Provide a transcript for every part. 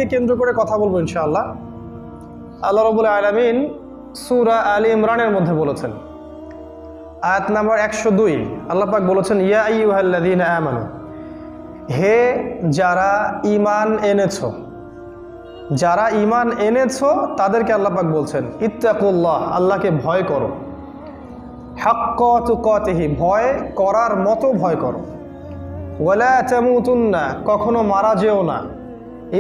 আয়াতকে কেন্দ্র করে কথা বলবো ইনশাআল্লাহ। আল্লাহ রাব্বুল আলামিন সূরা আলী ইমরানের মধ্যে বলেছেন, আয়াত নাম্বার 102, আল্লাহ পাক বলেছেন, ইয়া আইয়ুহাল্লাযীনা আমানু, হে যারা ঈমান এনেছো, যারা ঈমান এনেছো তাদেরকে আল্লাহ পাক বলছেন ইত্তাকুল্লাহ, আল্লাহকে ভয় করো, হাক্কা তুকাতিহি, ভয় করার মতো ভয় করো, ওয়ালা তামুতুন্না, কখনো মারা যেও না,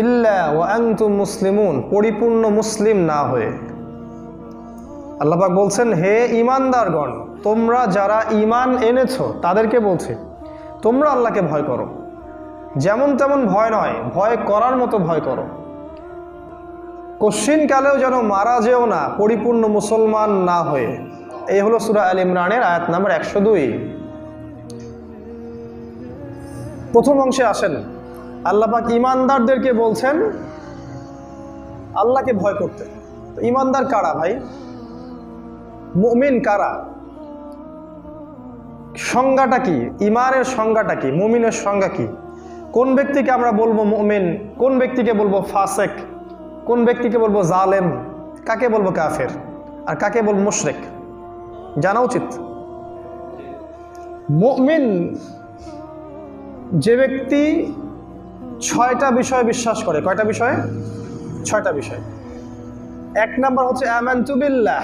ইল্লা ওয়া আনতুম মুসলিমুন, পরিপূর্ণ মুসলিম না হয়ে। আল্লাহ পাক বলছেন, হে ঈমানদারগণ, তোমরা যারা ঈমান এনেছো তাদেরকে বলছে তোমরা আল্লাহকে ভয় করো, যেমন তেমন ভয় নয়, ভয় করার মতো ভয় করো, কশ্চিনকালেও যেন মারা যেও না পরিপূর্ণ মুসলমান না হয়ে। এই হলো সূরা আল ইমরানের আয়াত নাম্বার 102। প্রথম অংশে আসেন, আল্লাহ পাক ঈমানদারদেরকে বলছেন আল্লাহকে ভয় করতে। ঈমানদার কারা ভাই? মুমিন কারা? সংজ্ঞাটা কি? ঈমানের সংজ্ঞাটা কি? মুমিনের সংজ্ঞা কি? কোন ব্যক্তিকে আমরা বলবো মুমিন, কোন ব্যক্তিকে বলবো ফাসেক, কোন ব্যক্তিকে বলবো জালেম, কাকে বলবো কাফের, আর কাকে বলবো মুশরিক, জানা উচিত। মুমিন যে ব্যক্তি 6টা বিষয় বিশ্বাস করে। কয়টা বিষয়? 6টা বিষয়। 1 নাম্বার হচ্ছে আমানতু বিল্লাহ,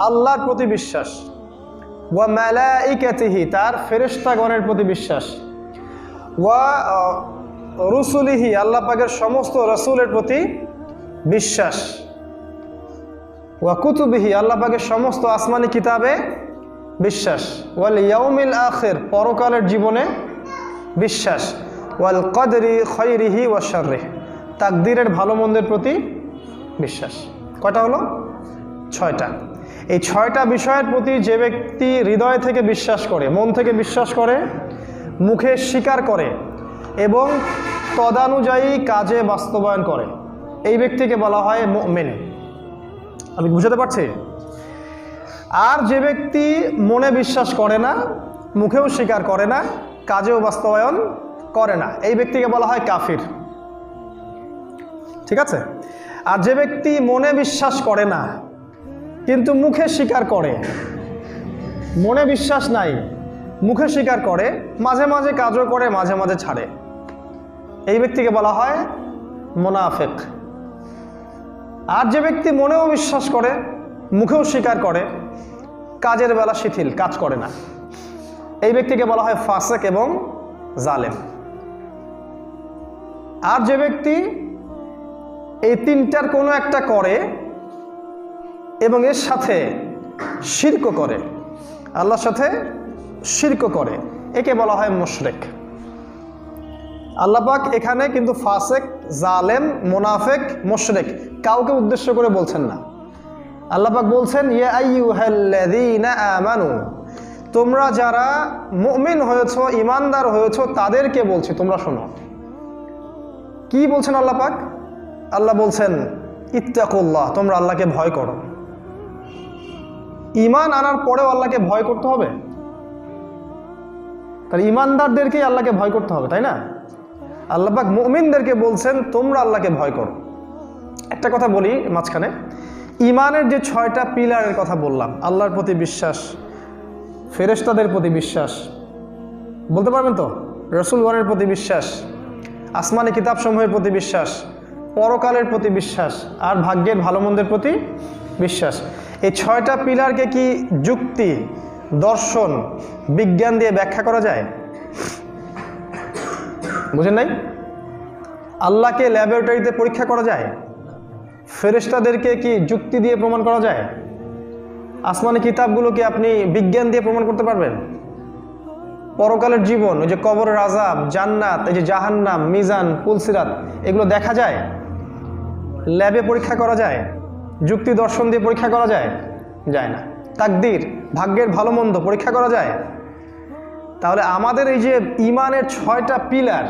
আল্লাহর প্রতি বিশ্বাস, ওয়া মালাইকাতিহি, তার ফেরেশতাগণের প্রতি বিশ্বাস, ওয়া রুসুলিহি, আল্লাহ পাকের সমস্ত রাসূলের প্রতি বিশ্বাস, ওয়া কুতুবিহি, আল্লাহ পাকের সমস্ত আসমানি কিতাবে বিশ্বাস, ওয়াল ইয়াউমিল আখির, পরকালের জীবনে বিশ্বাস, ওয়াল কদরি খায়রিহি ওয়া শাররিহি, তাকদীরের ভালো মন্দের প্রতি বিশ্বাস। কয়টা হলো? 6টা। এই 6টা বিষয়ের প্রতি যে ব্যক্তি হৃদয় থেকে বিশ্বাস করে, মন থেকে বিশ্বাস করে, মুখে স্বীকার করে এবং তদানুযায়ী কাজে বাস্তবায়ন করে, এই ব্যক্তিকে বলা হয় মুমিন। আমি বুঝাতে পারছি? আর যে ব্যক্তি মনে বিশ্বাস করে না, মুখেও স্বীকার করে না, কাজেও বাস্তবায়ন করে না, এই ব্যক্তিকে বলা হয় কাফির। ঠিক আছে? আর যে ব্যক্তি মনে বিশ্বাস করে না কিন্তু মুখে স্বীকার করে, মনে বিশ্বাস নাই, মুখে স্বীকার করে, মাঝে মাঝে কাজও করে, মাঝে মাঝে ছাড়ে, এই ব্যক্তিকে বলা হয় মুনাফিক। আর যে ব্যক্তি মনেও বিশ্বাস করে, মুখেও স্বীকার করে, কাজের বেলা শিথিল, কাজ করে না, এই ব্যক্তিকে বলা হয় ফাসেক এবং জালেম। আর যে ব্যক্তি এই 3টার কোনো একটা করে এবং এর সাথে শিরক করে, আল্লাহর সাথে শিরক করে, একে বলা হয় মুশরিক। আল্লাহ পাক এখানে কিন্তু ফাসেক, জালেম, মুনাফিক, মুশরিক কাউকে উদ্দেশ্য করে বলছেন না। আল্লাহ পাক বলছেন ইয়া আইয়ুহাল্লাযীনা আমানু, তোমরা যারা মুমিন হয়েছো, ঈমানদার হয়েছো, তাদেরকে বলছি তোমরা শোনো। কি বলছেন আল্লাহ পাক? আল্লাহ বলছেন ইত্তাকুল্লাহ, তোমরা আল্লাহকে ভয় করো। ঈমান আনার পরেও আল্লাহকে ভয় করতে হবে? তাহলে ঈমানদারদেরকেই আল্লাহকে ভয় করতে হবে, তাই না? আল্লাহ পাক মুমিনদেরকে বলছেন তোমরা আল্লাহকে ভয় করো। একটা কথা বলি মাঝখানে, ঈমানের যে 6টা পিলারের কথা বললাম, আল্লাহর প্রতি বিশ্বাস, ফেরেশতাদের প্রতি বিশ্বাস, বলতে পারবেন তো? রাসূলগণের প্রতি বিশ্বাস, আসমানি কিতাবসমূহের প্রতি বিশ্বাস, পরকালের প্রতি বিশ্বাস, আর ভাগ্যের ভালো মন্দের প্রতি বিশ্বাস। এই 6টা পিলারকে কি যুক্তি, দর্শন, বিজ্ঞান দিয়ে ব্যাখ্যা করা যায়? বুঝেন নাই? আল্লাহকে ল্যাবরেটরিতে পরীক্ষা করা যায়? ফেরেশতাদেরকে কি যুক্তি দিয়ে প্রমাণ করা যায়? আসমানি কিতাবগুলোকে আপনি বিজ্ঞান দিয়ে প্রমাণ করতে পারবেন? পরকালের জীবন, ওই যে কবরের আযাব, জান্নাত, এই যে জাহান্নাম, মিজান, পুলসিরাত, এগুলো দেখা যায়? ল্যাবে পরীক্ষা করা যায়? যুক্তি দর্শন দিয়ে পরীক্ষা করা যায়? যায় না। তাকদীর, ভাগ্যের ভালো মন্দ পরীক্ষা করা যায়? তাহলে আমাদের এই যে ঈমানের 6টা পিলার,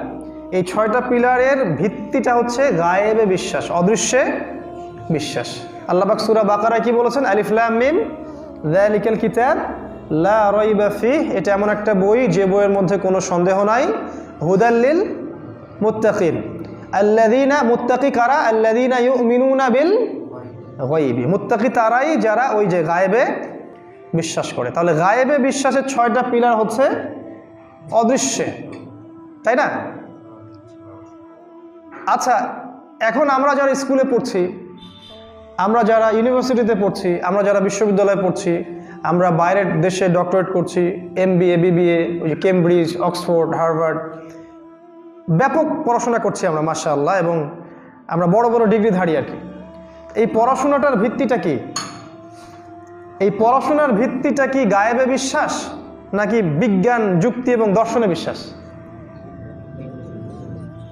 এই 6টা পিলারের ভিত্তিটা হচ্ছে গায়েবে বিশ্বাস, অদৃশ্যে বিশ্বাস। আল্লাহ পাক সূরা বাকারায় কি বলেছেন? আলিফ লাম মিম যালিকাল কিতাব লা রাইবা ফিহ, এটা এমন একটা বই যে বইয়ের মধ্যে কোনো সন্দেহ নাই, হুদাল লিল মুত্তাকিন, আল্লাযীনা মুত্তাকি কারা? আল্লাযীনা ইউমিনুনা বিল গায়বি। মুত্তাকি তারাই যারা ওই যে গায়েবে বিশ্বাস করে। তাহলে গায়েবে বিশ্বাসের 6টা পিলার হচ্ছে অদৃশ্যে, তাই না? আচ্ছা, এখন আমরা যারা স্কুলে পড়ছি, আমরা যারা ইউনিভার্সিটিতে পড়ছি, আমরা যারা বিশ্ববিদ্যালয়ে পড়ছি, আমরা বাইরের দেশে ডক্টরেট করছি, MBA BBA, ওই যে কেমব্রিজ, অক্সফোর্ড, হার্ভার্ড, ব্যাপক পড়াশোনা করছি আমরা মাশাআল্লাহ, এবং আমরা বড় বড় ডিগ্রিধারী আর কি। এই পড়াশোনাটার ভিত্তিটা কি? এই পড়াশোনার ভিত্তিটা কি গায়েবে বিশ্বাস নাকি বিজ্ঞান, যুক্তি এবং দর্শনে বিশ্বাস?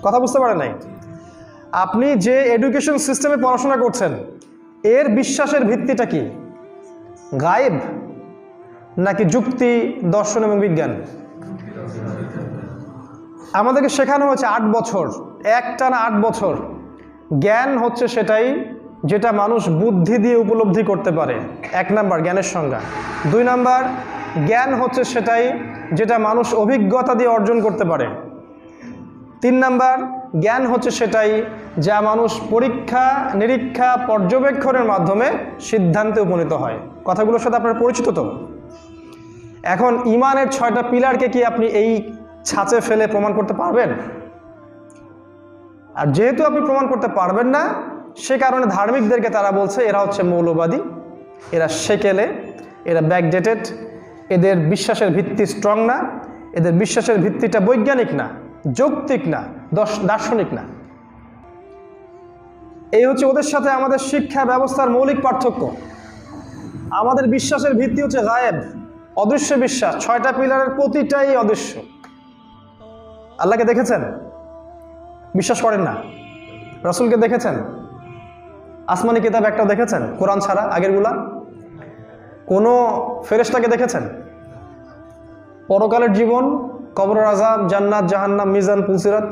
কথা বুঝতে পারেন নাই? আপনি যে এডুকেশন সিস্টেমে পড়াশোনা করছেন এর বিশ্বাসের ভিত্তিটা কি? গায়েব নাকি যুক্তি, দর্শন এবং বিজ্ঞান? আমাদেরকে শেখানো হয়েছে 8 বছর, একটানা 8 বছর। জ্ঞান হচ্ছে সেটাই যেটা মানুষ বুদ্ধি দিয়ে উপলব্ধি করতে পারে, 1 নাম্বার জ্ঞানের সংজ্ঞা। 2 নাম্বার, জ্ঞান হচ্ছে সেটাই যেটা মানুষ অভিজ্ঞতা দিয়ে অর্জন করতে পারে। 3 নাম্বার, জ্ঞান হচ্ছে সেটাই যা মানুষ পরীক্ষা নিরীক্ষা পর্যবেক্ষণের মাধ্যমে সিদ্ধান্তে উপনীত হয়। কথাগুলোর সাথে আপনারা পরিচিত তো? এখন ইমানের 6টা পিলারকে কি আপনি এই ছাঁচে ফেলে প্রমাণ করতে পারবেন? আর যেহেতু আপনি প্রমাণ করতে পারবেন না, সে কারণে ধার্মিকদেরকে তারা বলছে এরা হচ্ছে মৌলবাদী, এরা সেকেলে, এরা ব্যাকডেটেড, এদের বিশ্বাসের ভিত্তি স্ট্রং না, এদের বিশ্বাসের ভিত্তিটা বৈজ্ঞানিক না, যৌক্তিক না, দার্শনিক না। এই হচ্ছে ওদের সাথে আমাদের শিক্ষা ব্যবস্থার মৌলিক পার্থক্য। আমাদের বিশ্বাসের ভিত্তি হচ্ছে গায়েব, অদৃশ্য বিশ্বাস। 6টা পিলারের প্রতিটাই অদৃশ্য। আল্লাহকে দেখেছেন? বিশ্বাস করেন না। রাসূলকে দেখেছেন? আসমানি কিতাব একটাও দেখেছেন কোরআন ছাড়া আগেরগুলা? কোনো ফেরেশতাকে দেখেছেন? পরকালের জীবন, কবরের আযাব, জান্নাত জাহান্নাম, মিজান, পুলসিরাত,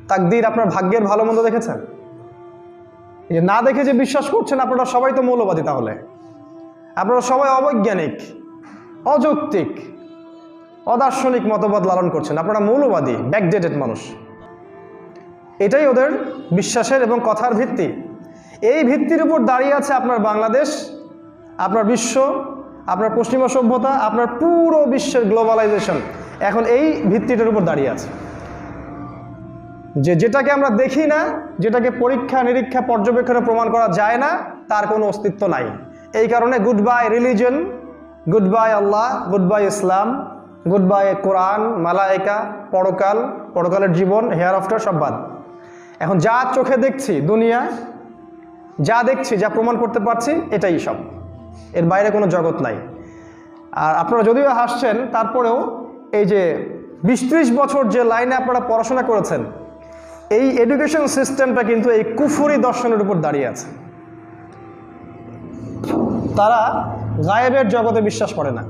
তাকদীর, আপনার ভাগ্যের ভালো মন্দ দেখেছেন? এই যে না দেখে যে বিশ্বাস করছেন, আপনারা সবাই তো মৌলবাদী। তাহলে আপনারা সবাই অবৈজ্ঞানিক, অযৌক্তিক, অদার্শনিক মতবাদ লালন করছেন। আপনারা মৌলবাদী, ব্যাকডেটেড মানুষ। এটাই ওদের বিশ্বাসের এবং কথার ভিত্তি। এই ভিত্তির উপর দাঁড়িয়ে আছে আপনার বাংলাদেশ, আপনার বিশ্ব, আপনার পশ্চিমা সভ্যতা, আপনার পুরো বিশ্বের গ্লোবালাইজেশন এখন এই ভিত্তিটার উপর দাঁড়িয়ে আছে। যেটাকে আমরা দেখি না, যেটাকে পরীক্ষা নিরীক্ষা পর্যবেক্ষণে প্রমাণ করা যায় না, তার কোনো অস্তিত্ব নাই। এই কারণে goodbye religion, goodbye আল্লাহ, গুড বাই ইসলাম, গুড বাই কোরআন, মালায়েকা, পরকাল, পরকালের জীবন, হেয়ার আফটার সব বাদ। এখন যা চোখে দেখছি দুনিয়া, যা দেখছি, যা প্রমাণ করতে পারছি, এটাই সব, এর বাইরে কোনো জগৎ নাই। আর আপনারা যদিও হাসছেন, তারপরেও এই যে 20-30 বছর যে লাইনে আপনারা পড়াশোনা করেছেন, এই এডুকেশন সিস্টেমটা কিন্তু এই কুফরি দর্শনের উপর দাঁড়িয়ে আছে। তারা গায়েবের জগতে বিশ্বাস করে না,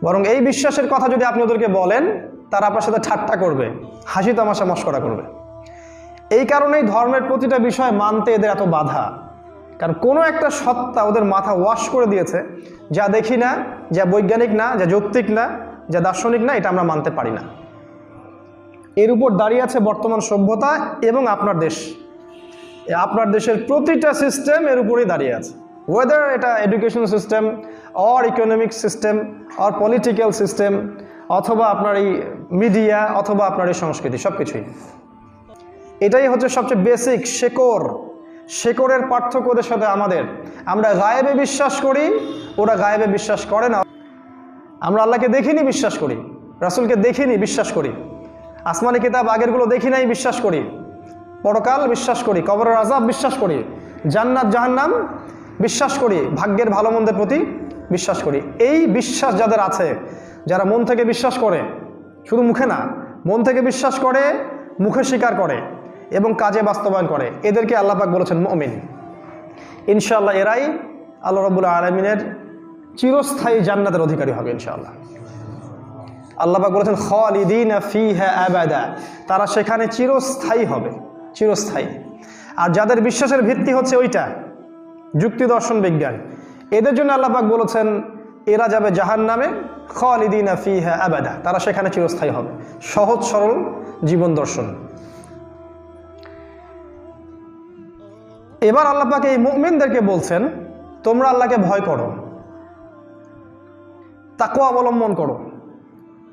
বরং এই বিশ্বাসের কথা যদি আপনি ওদেরকে বলেন, তারা আপনার সাথে ঠাট্টা করবে, হাসি তামাশা মশকরা করবে। এই কারণেই ধর্মের প্রতিটা বিষয় মানতে এদের এত বাধা। কারণ কোনো একটা সত্তা ওদের মাথা ওয়াশ করে দিয়েছে, যা দেখি না, যা বৈজ্ঞানিক না, যা যৌক্তিক না, যা দার্শনিক না, এটা আমরা মানতে পারি না। এর উপর দাঁড়িয়ে আছে বর্তমান সভ্যতা এবং আপনার দেশ। আপনার দেশের প্রতিটা সিস্টেম এর উপরেই দাঁড়িয়ে আছে, ওয়েদার এটা education system or economic system or political system, অথবা আপনার এই মিডিয়া, অথবা আপনার এই সংস্কৃতি, সব কিছুই। এটাই হচ্ছে সবচেয়ে বেসিক শেকড়ের পার্থক্য ওদের সাথে আমাদের। আমরা গায়েবে বিশ্বাস করি, ওরা গায়েবে বিশ্বাস করে না। আমরা আল্লাহকে দেখিনি, বিশ্বাস করি। রাসূলকে দেখিনি, বিশ্বাস করি। আসমানি কিতাব আগেরগুলো দেখি নাই, বিশ্বাস করি। পরকাল বিশ্বাস করি, কবরের আযাব বিশ্বাস করি, জান্নাত জাহান্নাম বিশ্বাস করি, ভাগ্যের ভালো মন্দের প্রতি বিশ্বাস করি। এই বিশ্বাস যাদের আছে, যারা মন থেকে বিশ্বাস করে, শুধু মুখে না, মন থেকে বিশ্বাস করে, মুখে স্বীকার করে এবং কাজে বাস্তবায়ন করে, এদেরকে আল্লাহ পাক বলেছেন মুমিন। ইনশাআল্লাহ এরাই আল্লাহ রাব্বুল আলামিনের চিরস্থায়ী জান্নাতের অধিকারী হবে ইনশাআল্লাহ। আল্লাহ পাক বলেছেন খালিদিনা ফিহা আবাদা, তারা সেখানে চিরস্থায়ী হবে, চিরস্থায়ী। আর যাদের বিশ্বাসের ভিত্তি হচ্ছে ওইটা যুক্তি, দর্শন, বিজ্ঞান, এদের জন্য আল্লাহ পাক বলেছেন এরা যাবে জাহান্নামে, খালিদিনা ফিহা আবাদা, তারা সেখানে চিরস্থায়ী হবে। সহজ সরল জীবন দর্শন। এবার আল্লাহ পাক এই মুমিনদেরকে বলছেন, তোমরা আল্লাহকে ভয় করো, তাকওয়া অবলম্বন করো।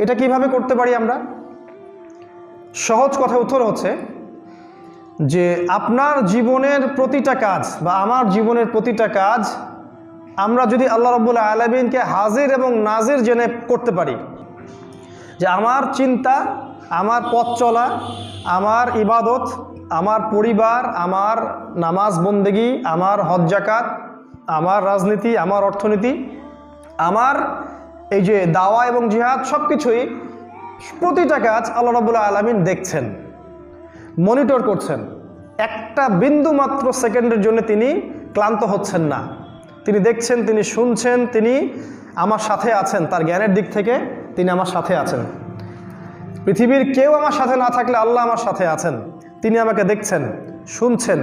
এটা কিভাবে করতে পারি আমরা? সহজ কথা উত্তর হচ্ছে যে আপনার জীবনের প্রতিটা কাজ বা আমার জীবনের প্রতিটা কাজ আমরা যদি আল্লাহ রাব্বুল আলামিনকে হাজির এবং নাজির জেনে করতে পারি, যে আমার চিন্তা, আমার পথ চলা, আমার ইবাদত, আমার পরিবার, আমার নামাজ বন্দেগী, আমার হজ জাকাত, আমার রাজনীতি, আমার অর্থনীতি, আমার এই যে দাওয়া এবং জিহাদ, সব কিছুই, প্রতিটা কাজ আল্লাহ রাব্বুল আলামিন দেখছেন, মনিটর করছেন। একটা বিন্দু মাত্র সেকেন্ডের জন্য তিনি ক্লান্ত হচ্ছেন না। তিনি দেখছেন, তিনি শুনছেন, তিনি আমার সাথে আছেন। তার জ্ঞানের দিক থেকে তিনি আমার সাথে আছেন। পৃথিবীর কেউ আমার সাথে না থাকলে আল্লাহ আমার সাথে আছেন। তিনি আমাকে দেখছেন, শুনছেন।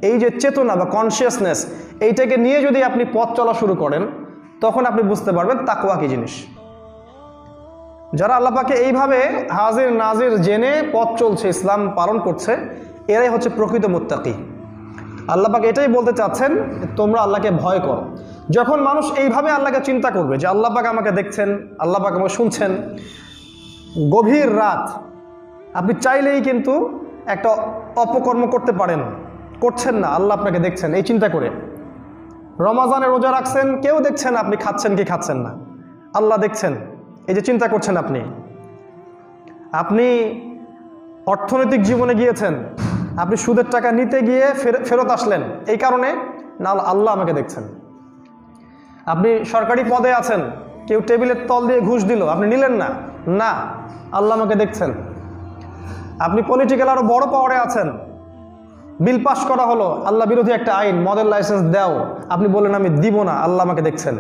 এই যে চেতনা বা কনসিয়াসনেস, এইটাকে নিয়ে যদি আপনি পথ চলা শুরু করেন, তখন আপনি বুঝতে পারবেন তাকওয়া কী জিনিস। যারা আল্লাহ পাকে এইভাবে হাজির নাজির জেনে পথ চলছে, ইসলাম পালন করছে, এরাই হচ্ছে প্রকৃত মুত্তাকি। আল্লাহ পাক এটাই বলতে চাচ্ছেন, তোমরা আল্লাহকে ভয় করো। যখন মানুষ এইভাবে আল্লাহকে চিন্তা করবে যে আল্লাহ পাক আমাকে দেখছেন, আল্লাহ পাক আমাকে শুনছেন, গভীর রাত আপনি চাইলেই কিন্তু একটা অপকর্ম করতে পারেন, করছেন না, আল্লাহ আপনাকে দেখছেন, এই চিন্তা করে রমাজানে রোজা রাখছেন, কেউ দেখছেন আপনি খাচ্ছেন কি খাচ্ছেন না, আল্লাহ দেখছেন, এই যে চিন্তা করছেন আপনি। আপনি অর্থনৈতিক জীবনে গিয়েছেন, আপনি সুদের টাকা নিতে গিয়ে ফেরত আসলেন, এই কারণে না, আল্লাহ আমাকে দেখছেন। আপনি সরকারি পদে আছেন, কেউ টেবিলের তল দিয়ে ঘুষ দিল, আপনি নিলেন না, না, আল্লাহ আমাকে দেখছেন। আপনি পলিটিক্যাল আরও বড় পাওয়ারে আছেন, বিল পাস করা হলো, আল্লাহ বিরোধী একটা আইন, মদের লাইসেন্স দাও, আপনি বললেন আমি দিব না, আল্লাহ আমাকে দেখছেন।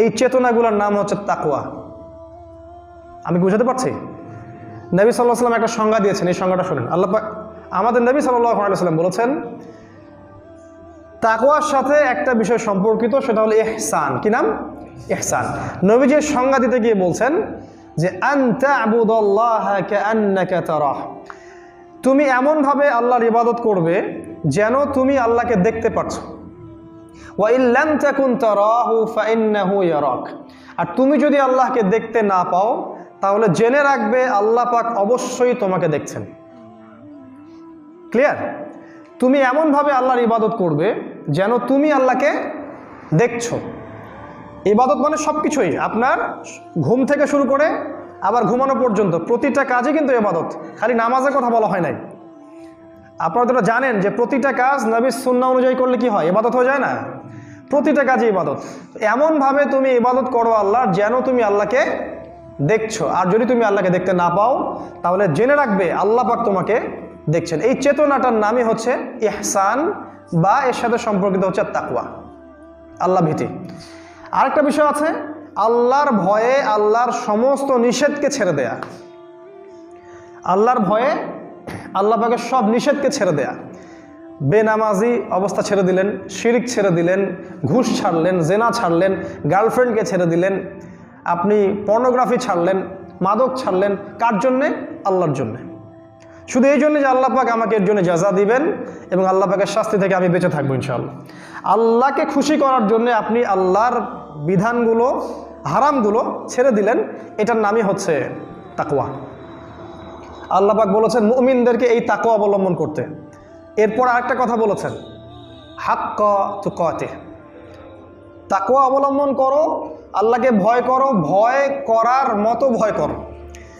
এই চেতনাগুলোর নাম হচ্ছে তাকওয়া। আমি বুঝাতে পারছি? নবী সাল্লাল্লাহু আলাইহি ওয়াসাল্লাম একটা সংজ্ঞা দিয়েছেন, এই সংজ্ঞাটা শুনেন। আল্লাহ পাক আমাদের নবী সাল্লাল্লাহু আলাইহি ওয়াসাল্লাম বলেছেন, তাকওয়ার সাথে একটা বিষয় সম্পর্কিত, সেটা হলো ইহসান। কি নাম? ইহসান। নবীজির সংজ্ঞা দিতে গিয়ে বলছেন যে আন তা'বুদাল্লাহা কাআন্নাকা তারাহ, তুমি এমনভাবে আল্লাহর ইবাদত করবে যেন তুমি আল্লাহকে দেখতে পাচ্ছো। ওয়া ইন লাম তাকুন তারাহু ফাইন্নাহু ইয়ারাক, আর তুমি যদি আল্লাহকে দেখতে না পাও, তাহলে জেনে রাখবে আল্লাহ পাক অবশ্যই তোমাকে দেখছেন। ক্লিয়ার? তুমি এমনভাবে আল্লাহর ইবাদত করবে যেন তুমি আল্লাহকে দেখছো। ইবাদত মানে সব কিছুই, আপনার ঘুম থেকে শুরু করে আবার ঘুমানো পর্যন্ত প্রতিটা কাজই কিন্তু ইবাদত। খালি নামাজের কথা বলা হয় নাই। আপনারা তো জানেন যে প্রতিটা কাজ নবীর সুন্নাহ অনুযায়ী করলে কি হয়? ইবাদত হয়ে যায় না? প্রতিটা কাজই ইবাদত। এমনভাবে তুমি ইবাদত করো আল্লাহর যেন তুমি আল্লাহকে দেখছো। আর যদি তুমি আল্লাহকে দেখতে না পাও, তাহলে জেনে রাখবে আল্লাহ পাক তোমাকে দেখছেন। এই চেতনাটার নামই হচ্ছে ইহসান, বা এর সাথে সম্পর্কিত হচ্ছে তাকওয়া, আল্লাহ ভীতি। আরেকটা বিষয় আছে, আল্লাহর ভয়ে আল্লাহর সমস্ত নিষেধকে ছেড়ে দেয়া। আল্লাহর ভয়ে আল্লাহ পাকের সব নিষেধকে ছেড়ে দেয়া। বেনামাজি অবস্থা ছেড়ে দিলেন, শিরিক ছেড়ে দিলেন, ঘুষ ছাড়লেন, জেনা ছাড়লেন, গার্লফ্রেন্ডকে ছেড়ে দিলেন, আপনি পর্নোগ্রাফি ছাড়লেন, মাদক ছাড়লেন। কার জন্যে? আল্লাহর জন্যে। শুধু এই জন্য যে আল্লাহ পাক আমাকে এর জন্য জাযা দিবেন এবং আল্লাহ পাকের শাস্তি থেকে আমি বেঁচে থাকবো ইনশাআল্লাহ। আল্লাহকে খুশি করার জন্য আপনি আল্লাহর বিধানগুলো, হারামগুলো ছেড়ে দিলেন, এটার নামই হচ্ছে তাকওয়া। আল্লাহ পাক বলেছেন মুমিনদেরকে এই তাকওয়া অবলম্বন করতে। এরপর আরেকটা কথা বলেছেন, হাক্কা তুকাতিহ, তাকওয়া অবলম্বন করো, আল্লাহকে ভয় করো, ভয় করার মতো ভয় করো।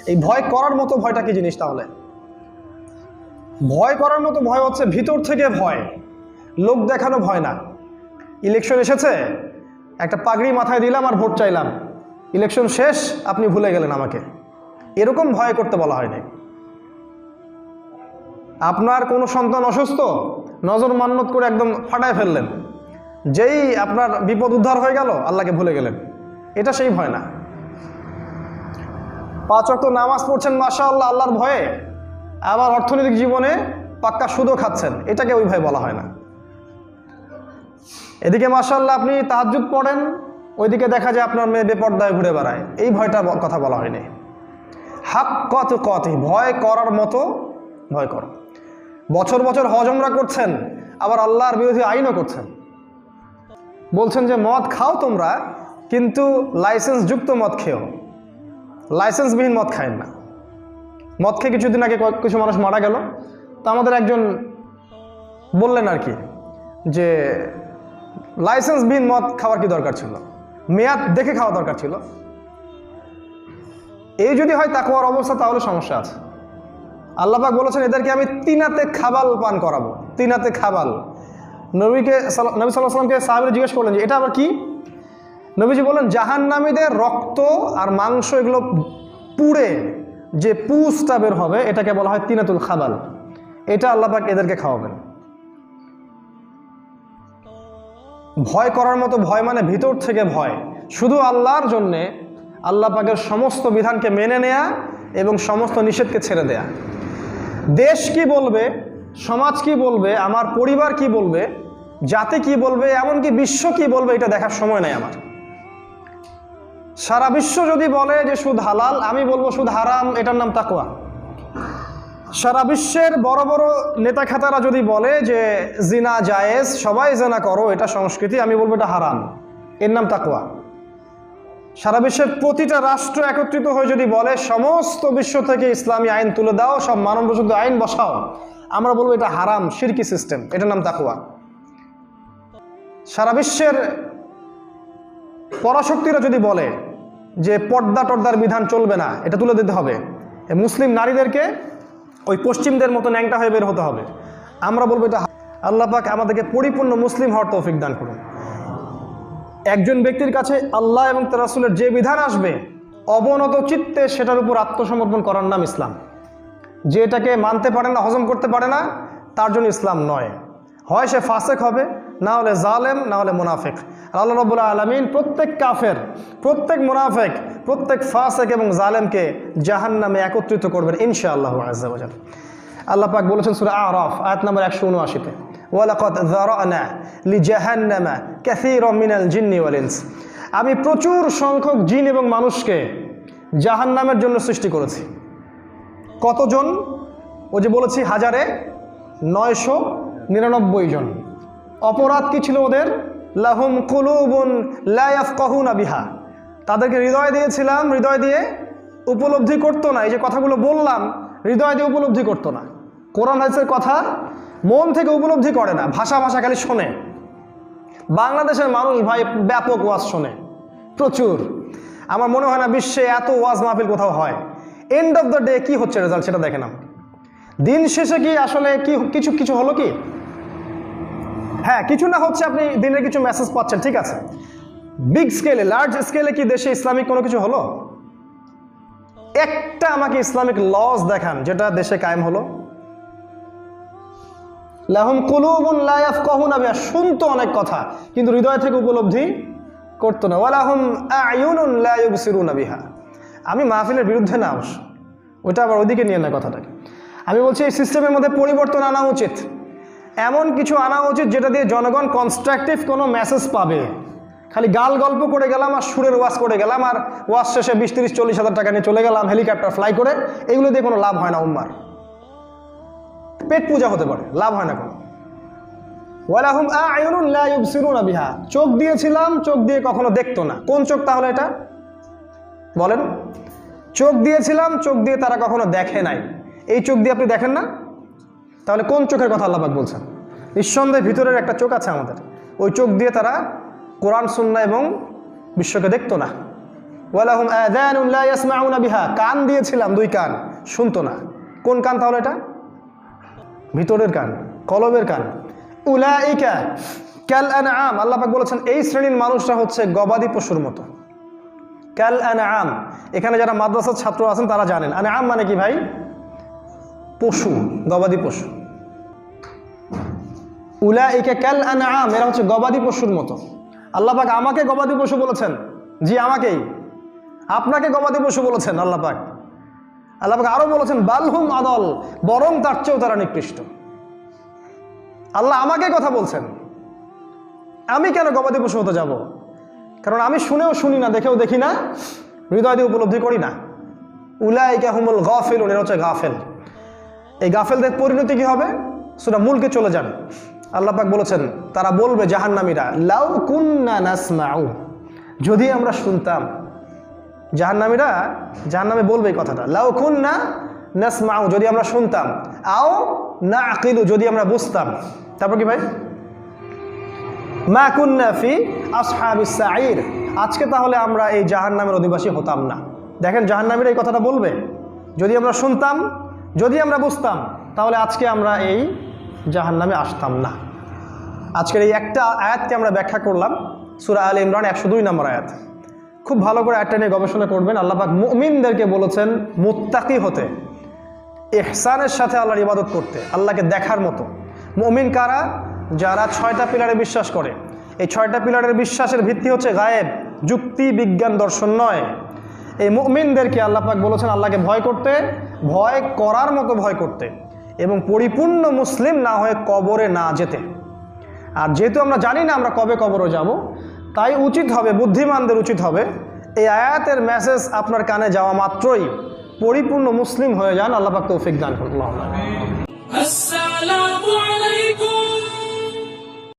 এই ভয় করার মতো ভয়টা কি জিনিস? তাহলে ভয় করার মতো ভয় হচ্ছে ভিতর থেকে ভয়, লোক দেখানো ভয় না। ইলেকশন এসেছে, একটা পাগড়ি মাথায় দিলাম আর ভোট চাইলাম, ইলেকশন শেষ আপনি ভুলে গেলেন আমাকে, এরকম ভয় করতে বলা হয়নি। আপনার কোনো সন্তান অসুস্থ, নজর মান্নত করে একদম ফাটায় ফেললেন, যেই আপনার বিপদ উদ্ধার হয়ে গেল আল্লাহকে ভুলে গেলেন, এটা সেই ভয় না। 5 ওয়াক্ত নামাজ পড়ছেন মাশাআল্লাহ আল্লাহর ভয়ে, আবার অর্থনৈতিক জীবনে পাক্কা সুদও খাচ্ছেন, এটাকে ওই ভয় বলা হয় না। এদিকে মাশাআল্লাহ আপনি তাহাজ্জুদ পড়েন, ওইদিকে দেখা যায় আপনার মেয়ে বেপর্দায় ঘুরে বেড়ায়, এই ভয়টার কথা বলা হয়নি। হাক্কা তুকাতিহ, ভয় করার মতো ভয় করো। বছর বছর হজ উমরা করছেন, আবার আল্লাহর বিরোধী আইনও করছেন। বলছেন যে মদ খাও তোমরা, কিন্তু লাইসেন্স যুক্ত মদ খেও, লাইসেন্সবিহীন মদ খায় না। মদ খেয়ে কিছুদিন আগে কিছু মানুষ মারা গেল, তো আমাদের একজন বললেন আর কি যে লাইসেন্সবিহীন মদ খাওয়ার কি দরকার ছিল, মেয়াদ দেখে খাওয়া দরকার ছিল। এই যদি হয় তাকওয়ার অবস্থা, তাহলে সমস্যা আছে। আল্লাহ পাক বলেছেন এদেরকে আমি তিনাতে খাবাল পান করাবো। তিনাতে খাবাল, নবী সাল্লাল্লাহু আলাইহি ওয়াসাল্লামকে সাহাবীরা জিজ্ঞেস করলেন যে এটা আবার কি? নবীজি বললেন জাহান্নামীদের রক্ত আর মাংস এগুলো পুড়ে যে পুষ্টা বের হবে, এটাকে বলা হয় তিনাতুল খাবাল। এটা আল্লাহ পাক এদেরকে খাওয়াবেন। ভয় করার মতো ভয়, মানে ভিতর থেকে ভয়, শুধু আল্লাহর জন্যে আল্লাহ পাকের সমস্ত বিধানকে মেনে নেয়া এবং সমস্ত নিষেধকে ছেড়ে দেয়া। দেশ কি বলবে, সমাজ কি বলবে, আমার পরিবার কি বলবে, জাতি কি বলবে, এমনকি বিশ্ব কি বলবে, এটা দেখার সময় নেই আমার। সারা বিশ্ব যদি বলে যে সুদ হালাল, আমি বলবো সুদ হারাম, এটার নাম তাকওয়া। সারা বিশ্বের বড় বড় নেতা খাতারা যদি বলে যে জিনা জায়েজ, সবাই জিনা করো, এটা সংস্কৃতি, আমি বলবো এটা হারাম, এর নাম তাকওয়া। সারা বিশ্বের প্রতিটা রাষ্ট্র একত্রিত হয়ে যদি বলে সমস্ত বিশ্ব থেকে ইসলামী আইন তুলে দাও, সব মানবরচিত আইন বসাও, আমরা বলবো এটা হারাম, শিরকি সিস্টেম, এটার নাম তাকওয়া। সারা বিশ্বের পরাশক্তিরা যদি বলে যে পর্দা টর্দার বিধান চলবে না, এটা তুলে দিতে হবে, মুসলিম নারীদেরকে ওই পশ্চিমদের মতো ন্যাংটা হয়ে বের হতে হবে, আমরা বলবো এটা। আল্লাহ পাক আমাদেরকে পরিপূর্ণ মুসলিম হওয়ার তৌফিক দান করুন। একজন ব্যক্তির কাছে আল্লাহ এবং তার রাসূলের যে বিধান আসবে, অবনত চিত্তে সেটার উপর আত্মসমর্পণ করার নাম ইসলাম। যে এটাকে মানতে পারে না, হজম করতে পারে না, তার জন্য ইসলাম নয়। হয় সে ফাসেক হবে, না হলে জালেম, না হলে মুনাফিক। আল্লাহ রাব্বুল আলামিন প্রত্যেক কাফের, প্রত্যেক মুনাফিক, প্রত্যেক ফাসেক এবং জালেমকে জাহান্নামে একত্রিত করবেন ইনশাআল্লাহ আযজা ওয়া জাল্লা। আল্লাহ পাক বলেছেন সূরা আরাফ আয়াত নম্বর 179-তে, ওয়ালাকাদ যারানা লিজাহান্নামা কাসীরাম মিনাল জিন্নি ওয়াল ইনস। আমি প্রচুর সংখ্যক জিন এবং মানুষকে জাহান্নামের জন্য সৃষ্টি করেছি। কতজন? ও যে বলেছি 1999 জন। অপরাধ কি ছিল ওদের? লাহুম কুলুবুন লা ইয়াফকাহুনা বিহা। তাদেরকে হৃদয় দিয়েছিলাম, হৃদয় দিয়ে উপলব্ধি করতো না। এই যে কথাগুলো বললাম, হৃদয় দিয়ে উপলব্ধি করতো না। কোরআন হাদিসের কথা মন থেকে উপলব্ধি করে না, ভাষা ভাষা খালি শোনে। বাংলাদেশের মানুষ ভাই ব্যাপক ওয়াজ শোনে, প্রচুর। আমার মনে হয় না বিশ্বে এত ওয়াজ মাহফিল কোথাও হয়। এন্ড অফ দ্য ডে কি হচ্ছে রেজাল্ট সেটা দেখে না। দিন শেষে কি আসলে কি কিছু হলো কি? হ্যাঁ, কিছু না হচ্ছে, আপনি দিনের কিছু মেসেজ পাচ্ছেন, ঠিক আছে। বিগ স্কেলে, লার্জ স্কেলে কি দেশে ইসলামিক কোনো কিছু হলো? একটা আমাকে ইসলামিক লজ দেখান যেটা দেশে কায়েম হলো। লাহুম কুলুবুন লা ইয়াফকাহুনা বিহা, শুনতো অনেক কথা কিন্তু হৃদয় থেকে উপলব্ধি করতো না। ওয়ালাহুম আ'য়ুনুন লা ইউবসিরুনা বিহা। আমি মাহফিলের বিরুদ্ধে না, অবশ্য ওটা আবার ওইদিকে নিয়ে না কথাটাকে। আমি বলছি এই সিস্টেমের মধ্যে পরিবর্তন আনা উচিত। এমন কিছু আনা উচিত যেটা দিয়ে জনগণ কনস্ট্রাকটিভ কোনো মেসেজ পাবে। খালি গাল গল্প করে গেলাম আর সুরের ওয়াজ করে গেলাম আর ওয়াজ শেষে 20, 30, 40 হাজার টাকা নিয়ে চলে গেলাম হেলিকপ্টার ফ্লাই করে, এগুলো দিয়ে কোনো লাভ হয় না। উম্মার পেট পূজা হতে পারে, লাভ হয় না কোনো। ওয়ালাহুম আ'য়ুনুন লা ইউবসিরুনা বিহা, চোখ দিয়েছিলাম, চোখ দিয়ে কখনো দেখতো না। কোন চোখ তাহলে এটা বলেন? চোখ দিয়েছিলাম, চোখ দিয়ে তারা কখনো দেখে নাই। এই চোখ দিয়ে আপনি দেখেন না, তাহলে কোন চোখের কথা আল্লাহ পাক বলছেন? নিঃসন্দেহে ভিতরের একটা চোখ আছে আমাদের, ওই চোখ দিয়ে তারা কোরআন সুন্নাহ এবং বিশ্বকে দেখতো না। ওয়ালাহুম আযানুন লা ইয়াসমাউনা বিহা, কান দিয়েছিলাম, 2 কান, শুনতো না। কোন কান তাহলে এটা? ভিতরের কান, কলবের কান। উলাইকা কাল আনআম, আল্লাহ পাক বলেছেন এই শ্রেণীর মানুষরা হচ্ছে গবাদি পশুর মতো। কাল আনআম, এখানে যারা মাদ্রাসার ছাত্র আছেন তারা জানেন আনআম মানে কি ভাই? পশু, গবাদি পশু। উলাইকা কাল আনআম, এরা হচ্ছে গবাদি পশুর মতো। আল্লাহ পাক আমাকে গবাদি পশু বলেছেন? জি, আমাকেই। আপনাকে গবাদি পশু বলেছেন আল্লাহ পাক। আল্লাহ পাক আরো বলেছেন বালহুম আদল, বরং তার চেয়েও তারা নিকৃষ্ট। আল্লাহ আমাকে কথা বলছেন, আমি কেন গবাদি পশু হতে যাব? কারণ আমি শুনেও শুনি না, দেখেও দেখি না, হৃদয় দিয়ে উপলব্ধি করি না। উলাইকা হুমুল গাফিলুন, এরা হচ্ছে গাফেল। এই গাফেলদের পরিণতি কি হবে? সূরা মুলকে চলে যান, আল্লাহ পাক বলেছেন, তারা বলবে জাহান্নামীরা, লাউ কুন্না নাসমাউ, যদি আমরা শুনতাম। জাহান্নামে বলবে এই কথাটা, লাউ কুন্না নাসমাউ, যদি আমরা শুনতাম, আও নাআকিলু, যদি আমরা বুঝতাম। তারপর কি ভাই, মা কুন্না ফি আসহাবিস সাঈর, আজকে তাহলে আমরা এই জাহান্নামের অধিবাসী হতাম না। দেখেন জাহান্নামীরা এই কথাটা বলবে, যদি আমরা শুনতাম, যদি আমরা বুঝতাম, তাহলে আজকে আমরা এই জাহান্নামে আসতাম না। আজকের এই একটা আয়াতকে আমরা ব্যাখ্যা করলাম, সূরা আলে ইমরান 102 নম্বর আয়াত। খুব ভালো করে আয়াতটা নিয়ে গবেষণা করবেন। আল্লাহ পাক মুমিনদেরকে বলেছেন মুত্তাকি হতে, ইহসানের সাথে আল্লাহর ইবাদত করতে, আল্লাহকে দেখার মতো। মুমিন কারা? যারা 6টা পিলারে বিশ্বাস করে। এই 6টা পিলারের বিশ্বাসের ভিত্তি হচ্ছে গায়েব, যুক্তি, বিজ্ঞান, দর্শন নয়। এই মুমিনদেরকে আল্লাহ পাক বলেছেন আল্লাহকে ভয় করতে, ভয় করার মতো ভয় করতে, এবং পরিপূর্ণ মুসলিম না হয়ে কবরে না যেতে। আর যেহেতু আমরা জানি না আমরা কবে কবরে যাব, তাই উচিত হবে, বুদ্ধিমানদের উচিত হবে, এই আয়াতের মেসেজ আপনার কানে যাওয়া মাত্রই পরিপূর্ণ মুসলিম হয়ে যান। আল্লাহ পাক তৌফিক দান করুন। আসসালামু আলাইকুম।